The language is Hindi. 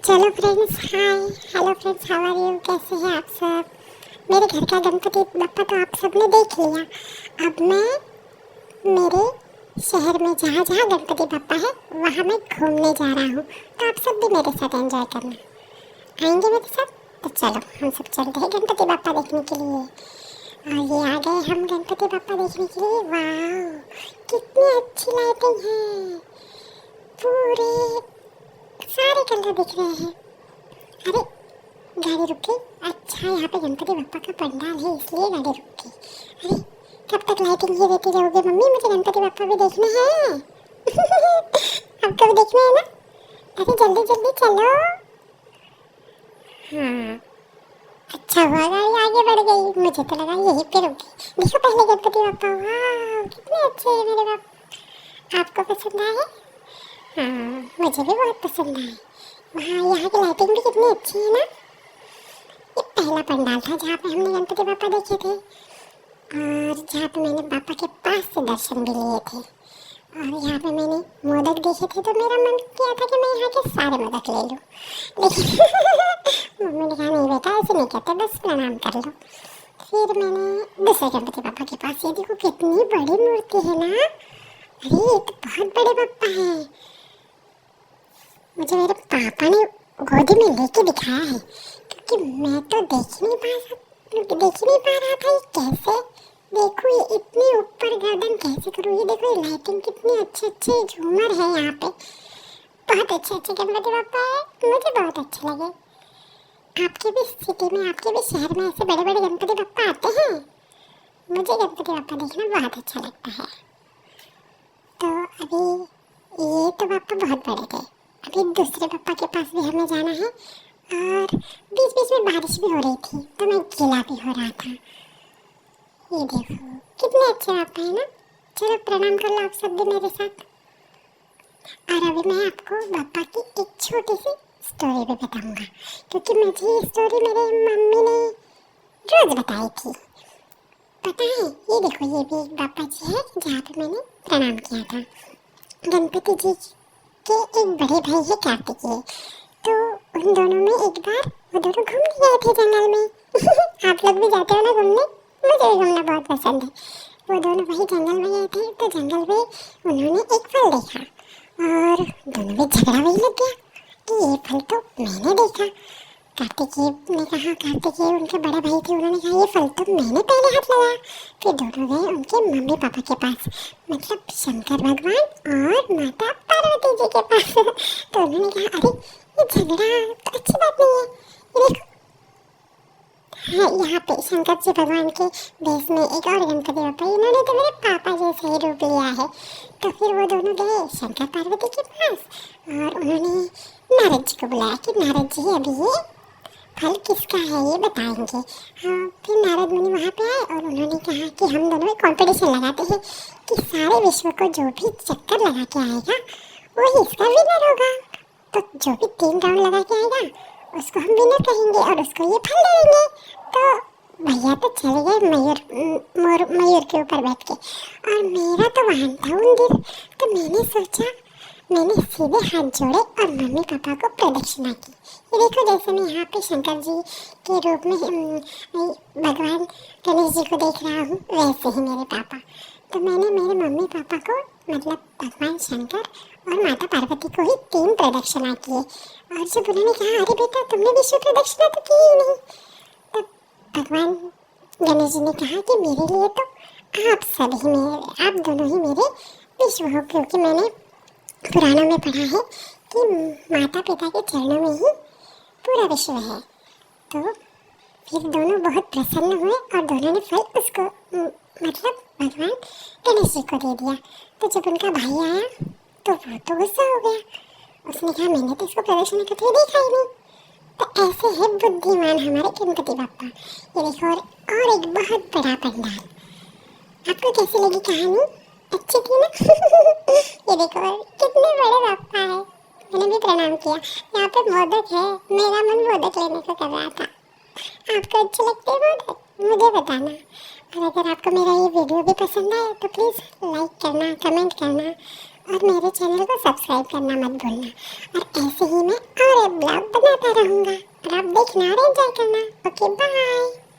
चलो friends, hi hello friends, how are you? कैसे हैं आप सब? मेरे घर का गणपति बप्पा तो आप सबने देख लिया। अब मैं मेरे शहर में जहाँ जहाँ गणपति बप्पा है वहाँ मैं घूमने जा रहा हूँ। तो आप सब भी मेरे साथ एंजॉय करना। आएंगे मेरे साथ? तो चलो हम सब चलते हैं गणपति बप्पा देखने के लिए। और ये आ गए हम गणपति बप्पा देखने के लिए। वाह, कितनी अच्छी लाइटिंग है, पूरे सारे कलर दिख रहे हैं। अरे गाड़ी रुक गई। अच्छा, यहाँ पे गणपति बप्पा का पंडाल है इसलिए गाड़ी रुक गई। अरे कब तक लाइटिंग ही देती रहोगे मम्मी? मुझे गणपति बप्पा भी देखना है। आपको भी देखना है ना? अरे जल्दी जल्दी चलो। हाँ, अच्छा हुआ गाड़ी आगे बढ़ गई, मुझे तो लगा यहीं पे रुक गई। देखो पहले गणपति बप्पा, वाह कितने अच्छे हैं मेरे बाप। आपको पसंद आए? हाँ, मुझे भी बहुत पसंद आए। वहाँ यहाँ की लाइटिंग भी कितनी अच्छी है ना। ये पहला पंडाल था जहाँ पे हमने गणपति बापा देखे थे और जहाँ पे मैंने बापा के पास से दर्शन भी लिए थे। और यहाँ पे मैंने मोदक देखे थे तो मेरा मन किया था कि मैं यहाँ के सारे मोदक ले लूँ, लेकिन मम्मी ने कहा नहीं बेटा ऐसे नहीं कहते, बस प्रणाम कर लो। फिर मैंने दूसरे गणपति बापा के पास, ये देखो कितनी बड़ी मूर्ति है ना। अरे ये तो बहुत बड़े बापा है। मुझे मेरे पापा ने गोदी में लेके दिखाया है कि मैं तो देख ही नहीं पा रहा था ये कैसे। देखो ये इतनी ऊपर गर्दन कैसे करूँ। ये देखो ये लाइटिंग कितनी अच्छे अच्छे झूमर है यहाँ पे। बहुत अच्छे अच्छे गणपति बप्पा है, मुझे बहुत अच्छे लगे। आपके भी सिटी में, आपके भी शहर में ऐसे बड़े बड़े गणपति बप्पा आते हैं? मुझे गणपति बप्पा देखना बहुत अच्छा लगता है। तो अभी ये तो बप्पा बहुत बड़े थे, अभी दूसरे बप्पा के पास भी हमें जाना है। और बीच बीच में बारिश भी हो रही थी तो मैं गीला भी हो रहा था। ये देखो कितने अच्छे बापा है ना। चलो प्रणाम कर लो आप सब भी मेरे साथ। और अभी मैं आपको बापा की एक छोटी सी स्टोरी भी बताऊंगा, क्योंकि मुझे ये स्टोरी मेरे मम्मी ने रोज बताई थी। पता है, ये देखो ये भी एक बापा जी है जहाँ पे मैंने प्रणाम किया था। गणपति जी के एक बड़े भाई है कार्तिकेय, तो उन दोनों में एक बार वो दोनों घूमने गए थे जंगल में। आप लोग भी जाते हो ना घूमने? मुझे भी घूमना बहुत पसंद है। वो दोनों वही जंगल में गए थे तो जंगल में उन्होंने एक फल देखा और दोनों में झगड़ा वही लग गया कि ये फल तो मैंने देखा। कार्तिकेय ने कहा, कार्तिकेय उनके बड़े भाई थे, उन्होंने कहा ये फल तो मैंने पहले हाथ लगाया। फिर दोनों गए उनके मम्मी पापा के पास, मतलब शंकर भगवान और माता पार्वती जी के पास। तो उन्होंने कहा अरे ये झगड़ा तो अच्छी बात नहीं है। ये देखो हाँ, यहाँ पे शंकर जी भगवान के देश में एक और गणपति बप्पा, इन्होंने तो मेरे पापा जैसा ही रूप लिया है। तो फिर वो दोनों गए शंकर पार्वती के पास और उन्होंने नारद जी को बुलाया कि नारद जी अभी ये फल किसका है ये बताएंगे। हाँ, फिर नारद मुनि वहाँ पे आए और उन्होंने कहा कि हम दोनों में कॉम्पिटिशन लगाते हैं कि सारे विश्व को जो भी चक्कर लगा के आएगा वही इसका विनर होगा। तो जो भी 3 राउंड लगा के आएगा उसको हम विनर कहेंगे और उसको ये फल देंगे। तो भैया तो चले गए मयूर के ऊपर बैठ के, और मेरा तो वाहन था उंदीर। तो मैंने सोचा, मैंने सीधे हाथ जोड़े और मम्मी पापा को प्रदक्षिणा की। ये देखो जैसे मैं यहाँ पे शंकर जी के रूप में भगवान गणेश जी को देख रहा हूँ, वैसे ही मेरे पापा। तो मैंने मेरे मम्मी पापा को, मतलब भगवान शंकर और माता पार्वती को ही 3 प्रदक्षिणा किए। और जब उन्होंने कहा अरे बेटा तुमने विश्व प्रदक्षिणा तो की ही नहीं, तो भगवान गणेश जी ने कहा कि मेरे लिए तो आप दोनों ही मेरे विश्व हो, क्योंकि मैंने पुराणों में पढ़ा है कि माता पिता के चरणों में ही पूरा विश्व है। तो फिर दोनों बहुत प्रसन्न हुए और दोनों ने फल उसको मतलब भगवान गणेश जी को दे दिया। तो जब उनका भाई आया तो वो तो गुस्सा हो गया, उसने कहा मैंने तो इसको प्रदक्षिणा करते हुए देखा ही नहीं। तो ऐसे है बुद्धिमान हमारे गणपति बप्पा। ये देखो और एक बहुत बड़ा पंडाल। आपको कैसी लगी कहानी? अच्छी थी ना? ये देखो कितने बड़े बप्पा है। मैंने भी प्रणाम किया। यहाँ पे मोदक है, मेरा मन मोदक लेने को कर रहा था। आपको अच्छे लगते हैं मोदक? मुझे बताना। और अगर आपको मेरा ये वीडियो भी पसंद आए तो प्लीज़ लाइक करना, कमेंट करना और मेरे चैनल को सब्सक्राइब करना मत भूलना। और ऐसे ही मैं और एक ब्लॉग रहूंगा और आप देखना और एंजॉय करना। Okay bye.